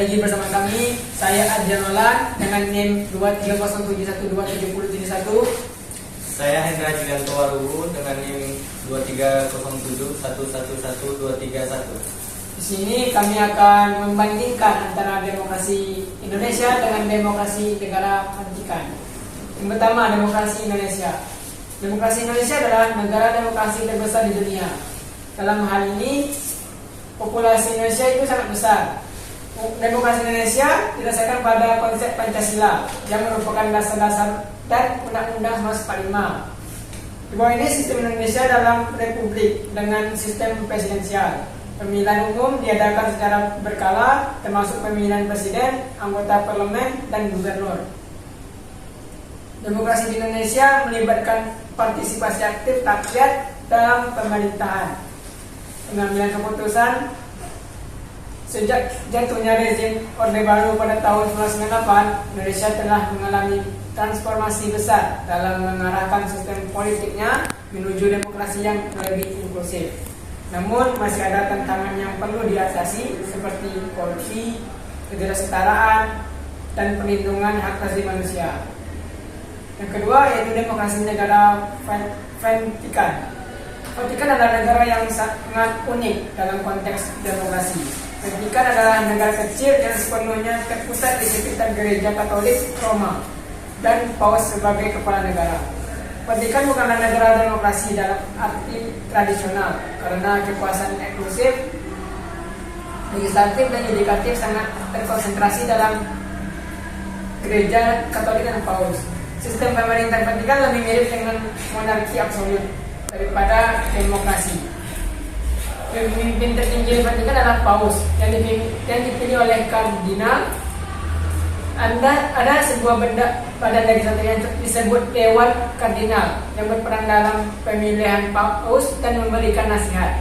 lagi bersama kami. Saya Adrian Nolan dengan NIM 2307127071. Saya Hendra Jiganto Waruhu dengan NIM 2307111231. Di sini kami akan membandingkan antara demokrasi Indonesia dengan demokrasi negara Vatikan. Yang pertama, demokrasi Indonesia. Demokrasi Indonesia adalah negara demokrasi terbesar di dunia. Dalam hal ini, populasi Indonesia itu sangat besar. Demokrasi Indonesia didasarkan pada konsep Pancasila yang merupakan dasar-dasar dan Undang-Undang 1945. Di bawah ini sistem Indonesia dalam republik dengan sistem presidensial. Pemilihan umum diadakan secara berkala, termasuk pemilihan presiden, anggota parlemen, dan gubernur. Demokrasi di Indonesia melibatkan partisipasi aktif rakyat dalam pemerintahan, pengambilan keputusan. Sejak jatuhnya rezim Orde Baru pada tahun 1998, Indonesia telah mengalami transformasi besar dalam mengarahkan sistem politiknya menuju demokrasi yang lebih inklusif. Namun masih ada tantangan yang perlu diatasi seperti korupsi, ketidaksetaraan, dan perlindungan hak asasi manusia. Yang kedua yaitu demokrasi negara Vatikan. Vatikan adalah negara yang sangat unik dalam konteks demokrasi. Vatikan adalah negara kecil yang sepenuhnya terpusat di sekitar gereja Katolik Roma dan Paus sebagai kepala negara. Vatikan bukanlah negara demokrasi dalam arti tradisional karena kekuasaan eksklusif, legislatif dan yudikatif sangat terkonsentrasi dalam gereja Katolik dan Paus. Sistem pemerintahan Vatikan lebih mirip dengan monarki absolut daripada demokrasi. Pemimpin tertinggi Vatikan adalah Paus yang dipilih oleh kardinal. Ada sebuah badan legislatif yang disebut Dewan Kardinal yang berperan dalam pemilihan Paus dan memberikan nasihat.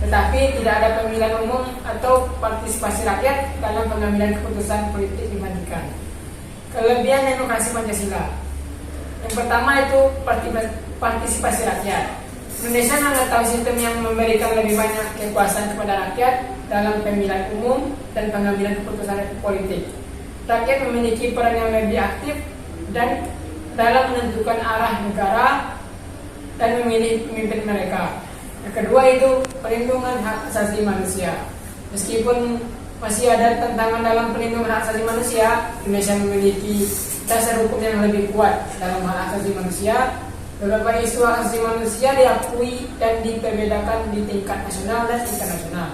Tetapi tidak ada pemilihan umum atau partisipasi rakyat dalam pengambilan keputusan politik di Vatikan. Kelebihan demokrasi Pancasila. Yang pertama itu partisipasi rakyat. Indonesia mengetahui sistem yang memberikan lebih banyak kekuasaan kepada rakyat dalam pemilihan umum dan pengambilan keputusan politik. Rakyat memiliki peran yang lebih aktif dan dalam menentukan arah negara dan memilih pemimpin mereka. Yang kedua itu perlindungan hak asasi manusia. Meskipun masih ada tantangan dalam perlindungan hak asasi manusia, Indonesia memiliki dasar hukum yang lebih kuat dalam hak asasi manusia. Beberapa isu hak asasi manusia diakui dan diperbedakan di tingkat nasional dan internasional.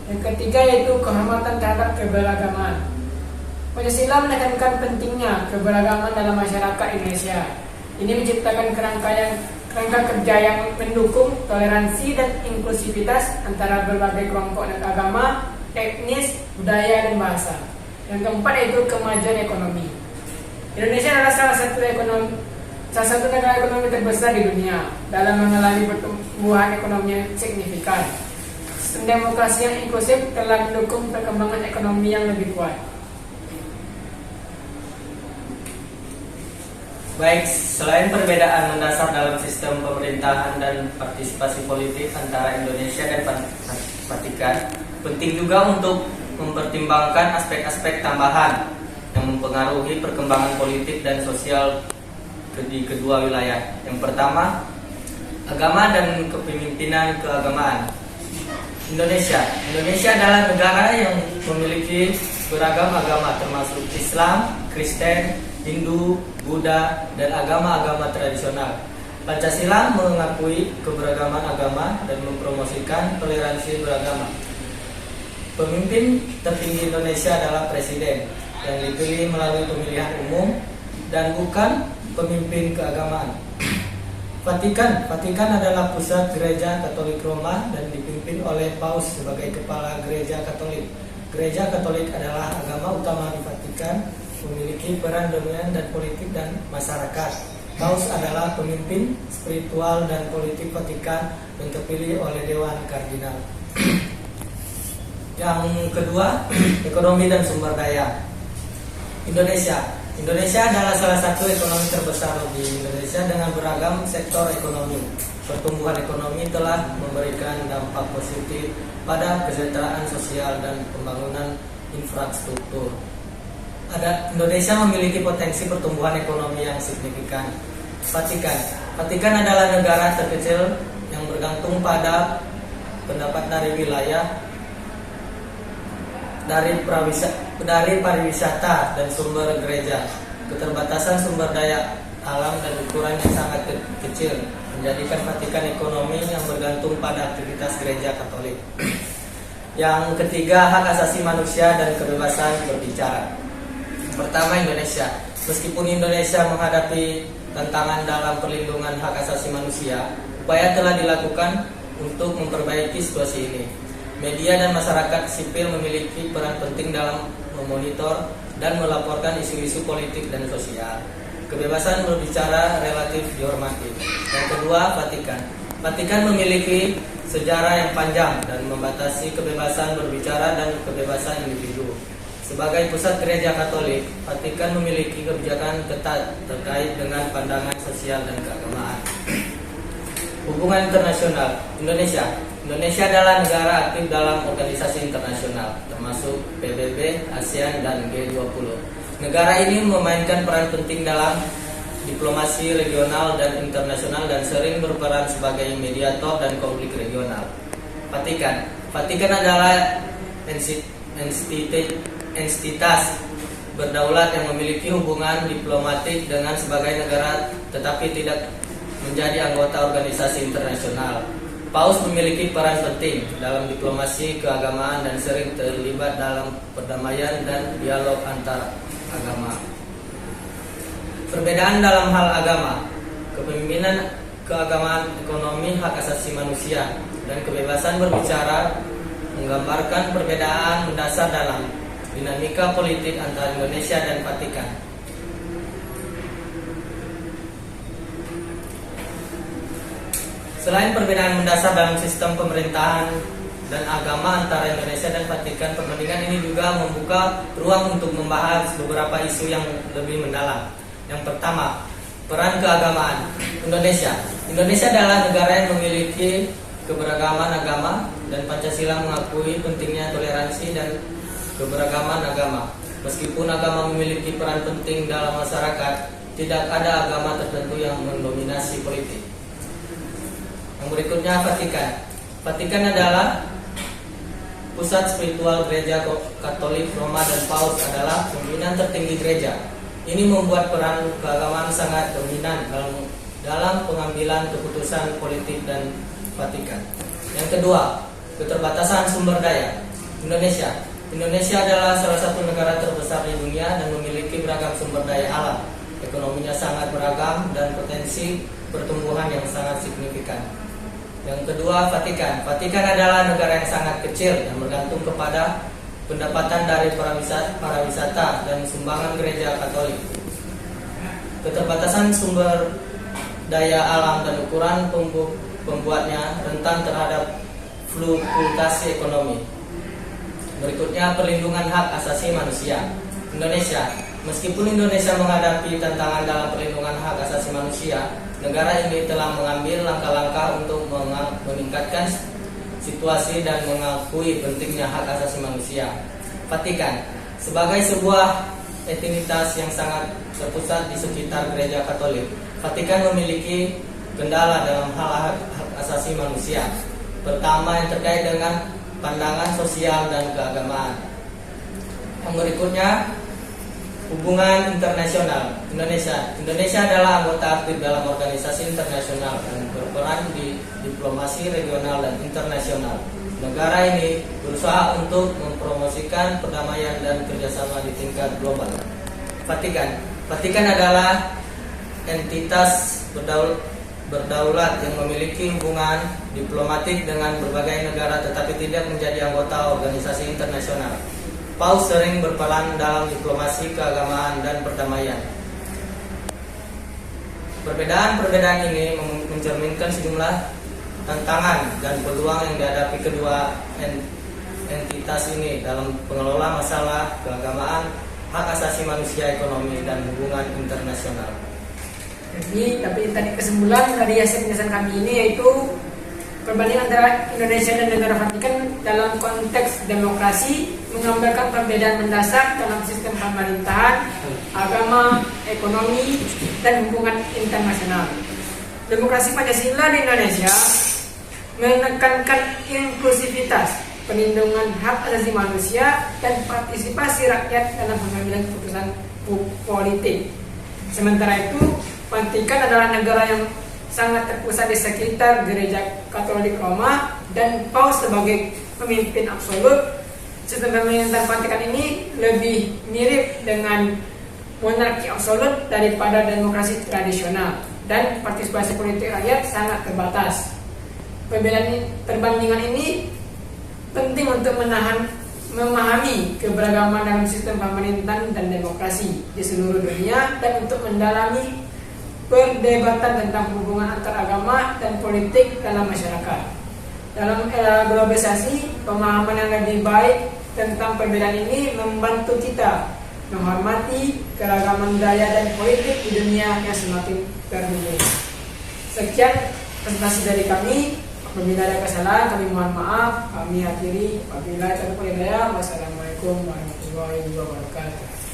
Yang ketiga yaitu kehormatan terhadap keberagaman. Pancasila menekankan pentingnya keberagaman dalam masyarakat Indonesia. Ini menciptakan kerangka kerja yang mendukung toleransi dan inklusivitas antara berbagai kelompok dan agama, etnis, budaya, dan bahasa. Yang keempat yaitu kemajuan ekonomi. Indonesia adalah salah satu negara ekonomi terbesar di dunia dalam mengalami pertumbuhan ekonomi yang signifikan. Sistem demokrasi yang inklusif telah mendukung perkembangan ekonomi yang lebih kuat. Baik, selain perbedaan mendasar dalam sistem pemerintahan dan partisipasi politik antara Indonesia dan Vatikan, penting juga untuk mempertimbangkan aspek-aspek tambahan yang mempengaruhi perkembangan politik dan sosial di kedua wilayah. Yang pertama, agama dan kepemimpinan keagamaan. Indonesia adalah negara yang memiliki beragam agama termasuk Islam, Kristen, Hindu, Buddha, dan agama-agama tradisional. Pancasila mengakui keberagaman agama dan mempromosikan toleransi beragama. Pemimpin tertinggi Indonesia adalah presiden yang dipilih melalui pemilihan umum dan bukan pemimpin keagamaan. Vatikan adalah pusat gereja Katolik Roma dan dipimpin oleh Paus sebagai kepala gereja Katolik. Gereja Katolik adalah agama utama di Vatikan, memiliki peran dominan dan politik dan masyarakat. Paus adalah pemimpin spiritual dan politik Vatikan yang terpilih oleh Dewan Kardinal. Yang kedua, ekonomi dan sumber daya. Indonesia adalah salah satu ekonomi terbesar di Indonesia dengan beragam sektor ekonomi. Pertumbuhan ekonomi telah memberikan dampak positif pada kesejahteraan sosial dan pembangunan infrastruktur. Indonesia memiliki potensi pertumbuhan ekonomi yang signifikan. Vatikan adalah negara terkecil yang bergantung pada pendapat dari wilayah, dari pariwisata dan sumber gereja. Keterbatasan sumber daya alam dan ukuran yang sangat kecil menjadikan Vatikan ekonomi yang bergantung pada aktivitas gereja Katolik. Yang ketiga, hak asasi manusia dan kebebasan berbicara. Pertama, Indonesia. Meskipun Indonesia menghadapi tantangan dalam perlindungan hak asasi manusia, upaya telah dilakukan untuk memperbaiki situasi ini. Media dan masyarakat sipil memiliki peran penting dalam memonitor dan melaporkan isu-isu politik dan sosial. Kebebasan berbicara relatif dihormati. Yang kedua, Vatikan memiliki sejarah yang panjang dan membatasi kebebasan berbicara dan kebebasan individu. Sebagai pusat gereja Katolik, Vatikan memiliki kebijakan ketat terkait dengan pandangan sosial dan keagamaan. Hubungan internasional. Indonesia adalah negara aktif dalam organisasi internasional, termasuk PBB, ASEAN, dan G20. Negara ini memainkan peran penting dalam diplomasi regional dan internasional dan sering berperan sebagai mediator dan konflik regional. Vatikan adalah entitas berdaulat yang memiliki hubungan diplomatik dengan sebagai negara tetapi tidak menjadi anggota organisasi internasional. Paus memiliki peran penting dalam diplomasi keagamaan dan sering terlibat dalam perdamaian dan dialog antar agama. Perbedaan dalam hal agama, kepemimpinan keagamaan, ekonomi, hak asasi manusia, dan kebebasan berbicara menggambarkan perbedaan mendasar dalam dinamika politik antara Indonesia dan Vatikan. Selain perbedaan mendasar dalam sistem pemerintahan dan agama antara Indonesia dan Vatikan, perbandingan ini juga membuka ruang untuk membahas beberapa isu yang lebih mendalam. Yang pertama, peran keagamaan Indonesia. Indonesia adalah negara yang memiliki keberagaman agama dan Pancasila mengakui pentingnya toleransi dan keberagaman agama. Meskipun agama memiliki peran penting dalam masyarakat, tidak ada agama tertentu yang mendominasi politik. Yang berikutnya, Vatikan adalah pusat spiritual gereja Katolik. Roma dan Paus adalah pimpinan tertinggi gereja. Ini membuat peran keagamaan sangat dominan dalam pengambilan keputusan politik dan Vatikan. Yang kedua, keterbatasan sumber daya. Indonesia adalah salah satu negara terbesar di dunia dan memiliki beragam sumber daya alam. Ekonominya sangat beragam dan potensi pertumbuhan yang sangat signifikan. Yang kedua, Vatikan adalah negara yang sangat kecil yang bergantung kepada pendapatan dari pariwisata dan sumbangan gereja Katolik. Keterbatasan sumber daya alam dan ukuran pembuatnya rentan terhadap fluktuasi ekonomi. Berikutnya, perlindungan hak asasi manusia. Meskipun Indonesia menghadapi tantangan dalam perlindungan hak asasi manusia, negara ini telah mengambil langkah-langkah untuk meningkatkan situasi dan mengakui pentingnya hak asasi manusia. Vatikan sebagai sebuah entitas yang sangat terpusat di sekitar gereja Katolik, Vatikan memiliki kendala dalam hal hak asasi manusia. Pertama, yang terkait dengan pandangan sosial dan keagamaan. Yang berikutnya, hubungan internasional. Indonesia adalah anggota aktif dalam organisasi internasional dan berperan di diplomasi regional dan internasional. Negara ini berusaha untuk mempromosikan perdamaian dan kerjasama di tingkat global. Vatikan adalah entitas berdaulat yang memiliki hubungan diplomatik dengan berbagai negara tetapi tidak menjadi anggota organisasi internasional. Paus sering berperan dalam diplomasi keagamaan dan perdamaian. Perbedaan ini mencerminkan sejumlah tantangan dan peluang yang dihadapi kedua entitas ini dalam pengelola masalah keagamaan, hak asasi manusia, ekonomi, dan hubungan internasional. Jadi, tapi tadi kesimpulan dari hasil penjelasan kami ini yaitu perbandingan antara Indonesia dan negara Vatikan dalam konteks demokrasi, menggambarkan perbedaan mendasar dalam sistem pemerintahan, agama, ekonomi, dan hubungan internasional. Demokrasi Pancasila di Indonesia menekankan inklusivitas, perlindungan hak asasi manusia, dan partisipasi rakyat dalam pengambilan keputusan politik. Sementara itu, Vatikan adalah negara yang sangat terpusat di sekitar Gereja Katolik Roma dan Paus sebagai pemimpin absolut. Sistem pemerintahan Vatikan ini lebih mirip dengan monarki absolut daripada demokrasi tradisional, dan partisipasi politik rakyat sangat terbatas. Perbandingan ini penting untuk memahami keberagaman dalam sistem pemerintahan dan demokrasi di seluruh dunia, dan untuk mendalami perdebatan tentang hubungan antar agama dan politik dalam masyarakat. Dalam era globalisasi, pemahaman yang lebih baik tentang perbedaan ini membantu kita menghormati keragaman budaya dan politik di dunia yang semakin terhubung. Sekian presentasi dari kami. Apabila ada kesalahan, kami mohon maaf. Kami akhiri. Apabila ada hidayah, wassalamualaikum warahmatullahi wabarakatuh.